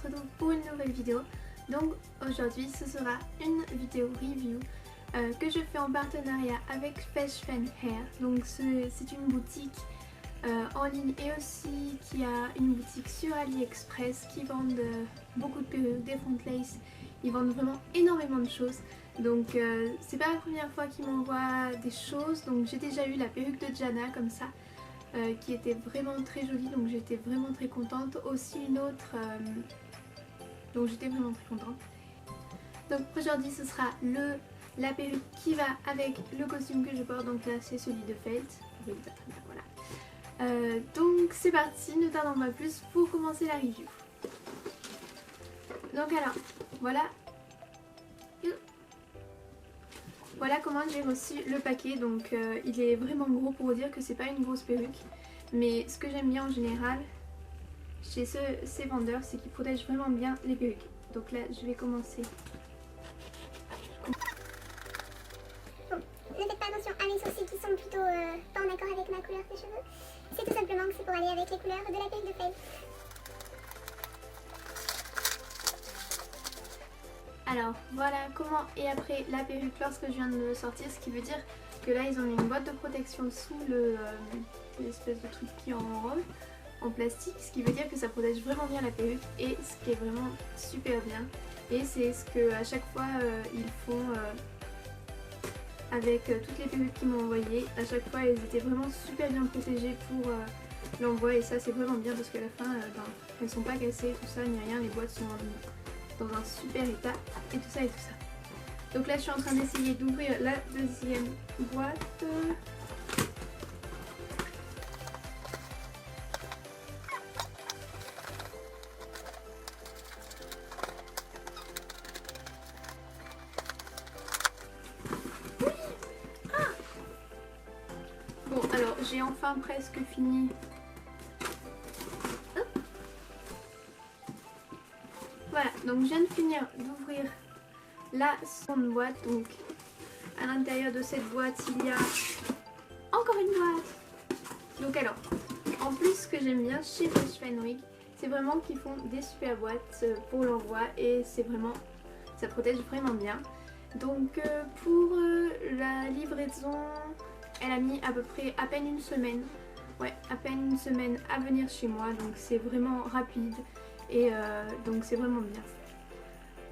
retrouve pour une nouvelle vidéo. Donc aujourd'hui ce sera une vidéo review que je fais en partenariat avec Feshfen Hair. Donc c'est une boutique en ligne et aussi qui a une boutique sur AliExpress qui vendent beaucoup de perruques, des front lace. Ils vendent vraiment énormément de choses. Donc c'est pas la première fois qu'ils m'envoient des choses. Donc j'ai déjà eu la perruque de Jana comme ça. Qui était vraiment très jolie, donc j'étais vraiment très contente. Aussi une autre, donc j'étais vraiment très contente. Donc aujourd'hui ce sera la perruque qui va avec le costume que je porte, donc là c'est celui de Felt. Oui, voilà. Donc c'est parti, ne tardons pas plus pour commencer la review. Donc alors, voilà. Voilà comment j'ai reçu le paquet, donc il est vraiment gros pour vous dire que c'est pas une grosse perruque. Mais ce que j'aime bien en général chez ces vendeurs, c'est qu'ils protègent vraiment bien les perruques. Donc là je vais commencer. Bon, ne faites pas attention à mes sourcils qui sont plutôt pas en accord avec ma couleur de cheveux. C'est tout simplement que c'est pour aller avec les couleurs de la perruque de Felt. Alors voilà comment est après la perruque lorsque je viens de le sortir, ce qui veut dire que là ils ont mis une boîte de protection sous l'espèce de truc qui enrobe en plastique, ce qui veut dire que ça protège vraiment bien la perruque et ce qui est vraiment super bien. Et c'est ce que à chaque fois ils font avec toutes les perruques qu'ils m'ont envoyées. À chaque fois elles étaient vraiment super bien protégées pour l'envoi et ça c'est vraiment bien parce qu'à la fin elles sont pas cassées, tout ça ni rien, les boîtes sont dans un super état et tout ça et tout ça. Donc là je suis en train d'essayer d'ouvrir la deuxième boîte. Bon alors j'ai enfin presque fini. Voilà, donc je viens de finir d'ouvrir la seconde boîte. Donc à l'intérieur de cette boîte il y a encore une boîte. Donc alors, en plus ce que j'aime bien chez Feshfen Wig, c'est vraiment qu'ils font des super boîtes pour l'envoi et c'est vraiment, ça protège vraiment bien. Donc pour la livraison, elle a mis à peu près à peine une semaine. Ouais, à peine une semaine à venir chez moi, donc c'est vraiment rapide. Et donc c'est vraiment bien.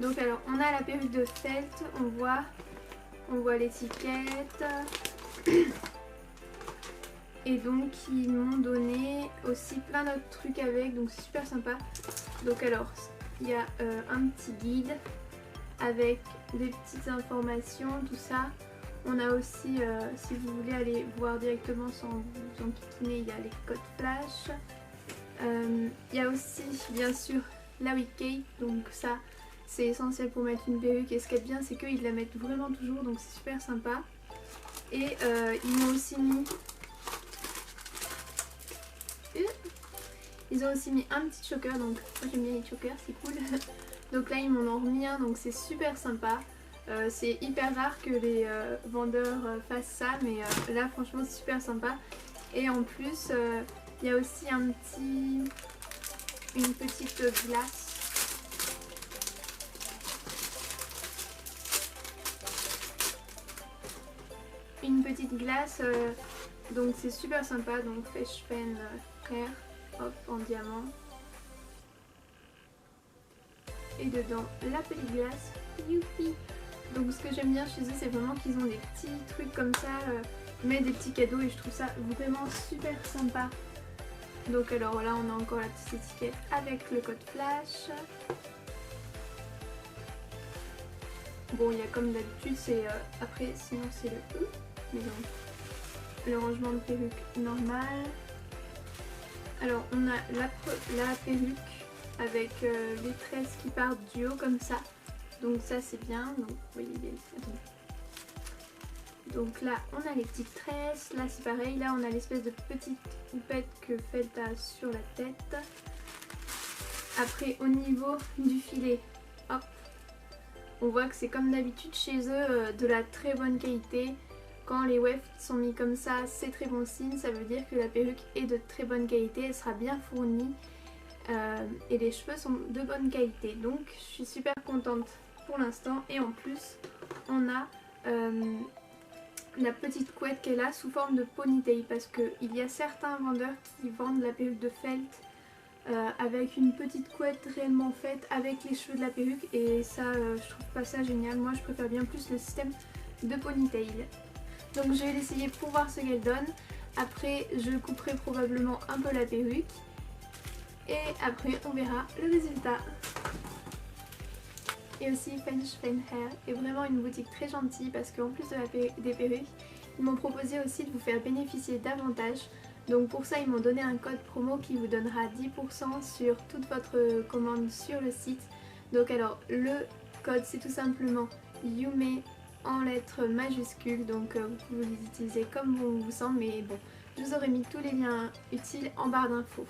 Donc alors on a la perruque de Felt, on voit l'étiquette. Et donc ils m'ont donné aussi plein d'autres trucs avec, donc c'est super sympa. Donc alors il y a un petit guide avec des petites informations, tout ça. On a aussi, si vous voulez aller voir directement sans vous enquiquiner, il y a les codes flash. Il y a aussi bien sûr la wig cape, donc ça c'est essentiel pour mettre une perruque et ce qui est bien c'est qu'ils la mettent vraiment toujours, donc c'est super sympa. Et ils m'ont aussi mis un petit choker, donc moi j'aime bien les chokers, c'est cool. Donc là ils m'en ont remis un, donc c'est super sympa. C'est hyper rare que les vendeurs fassent ça, mais là franchement c'est super sympa. Et en plus il y a aussi une petite glace. Une petite glace, donc c'est super sympa. Donc Feshfen Hair, hop, en diamant. Et dedans la petite glace, youpi. Donc ce que j'aime bien chez eux c'est vraiment qu'ils ont des petits trucs comme ça, ils mettent des petits cadeaux et je trouve ça vraiment super sympa. Donc alors voilà, on a encore la petite étiquette avec le code flash. Bon, il y a comme d'habitude, c'est après sinon c'est le E, mais donc le rangement de perruque normal. Alors on a la perruque avec les tresses qui partent du haut comme ça. Donc ça c'est bien. Donc vous voyez bien. Donc là on a les petites tresses, là c'est pareil, là on a l'espèce de petite houppette que Felt a sur la tête. Après au niveau du filet, hop, on voit que c'est comme d'habitude chez eux de la très bonne qualité. Quand les wefts sont mis comme ça, c'est très bon signe, ça veut dire que la perruque est de très bonne qualité, elle sera bien fournie. et les cheveux sont de bonne qualité, donc je suis super contente pour l'instant. Et en plus on a la petite couette qu'elle a sous forme de ponytail, parce qu'il y a certains vendeurs qui vendent la perruque de felt avec une petite couette réellement faite avec les cheveux de la perruque, et ça je trouve pas ça génial. Moi je préfère bien plus le système de ponytail. Donc je vais l'essayer pour voir ce qu'elle donne. Après je couperai probablement un peu la perruque et après on verra le résultat. Et aussi French Fan Hair est vraiment une boutique très gentille, parce qu'en plus de des perruques, ils m'ont proposé aussi de vous faire bénéficier davantage. Donc pour ça ils m'ont donné un code promo qui vous donnera 10% sur toute votre commande sur le site. Donc alors le code c'est tout simplement YUME en lettres majuscules, donc vous pouvez les utiliser comme bon vous semble, mais bon, je vous aurais mis tous les liens utiles en barre d'infos.